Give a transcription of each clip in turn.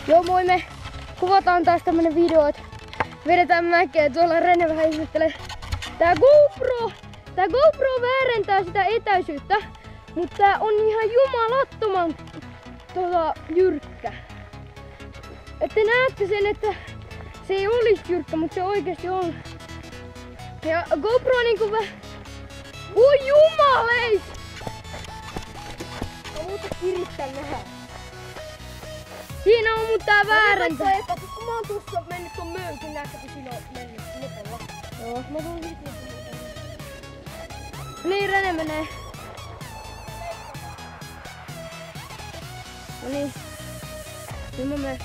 Joo, moi, me kuvataan taas tämmönen video, että vedetään mäkeä. Tuolla Rene vähän ihmettelee. Tää GoPro väärentää sitä etäisyyttä, mutta tää on ihan jumalattoman jyrkkä. Että te näette sen, että se ei olisi jyrkkä, mutta se oikeesti on. Ja GoPro on niinku Oi jumaleis! Mä muuta kirittää nähdä. Siinä on mut tää väärentä. Kun mä oon tuossa mennyt ton möykyn nähtä, kun siinä on mennyt nopealla. Joo. Mä tuun heti. Niin, Rene menee. No niin. Nyt mä menen.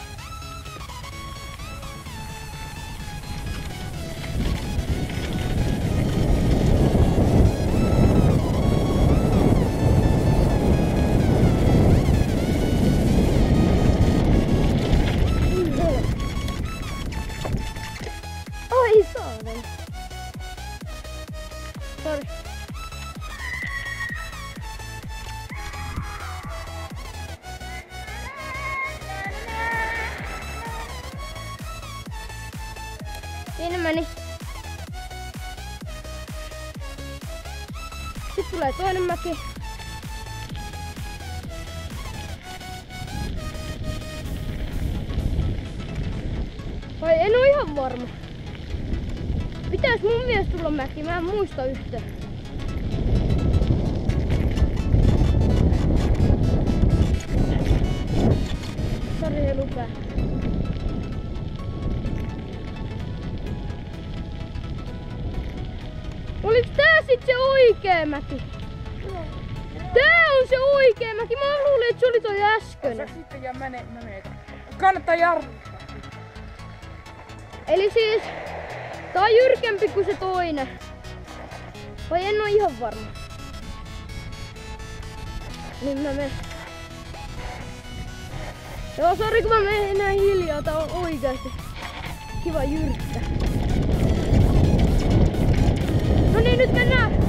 Oi saaren. Sori. Siinä meni. Sitten tulee toinen mäki. Vai en oo ihan varma. Pitäis mun mielestä tulla mäki, mä en muista yhtään. Sori, ei lupaa. Oliks tää sit se oikee mäki? Tää on se oikee mäki, mä luulin, että se oli toi äsken. Sitten ja menee. Kannattaa jarruttaa. Eli siis tää on jyrkempi kuin se toinen. Vai en oo ihan varma. Niin mä menen. Joo, sori kun mä menen enää hiljaa, tää on oikeasti kiva jyrkkä. No niin, nyt mennään!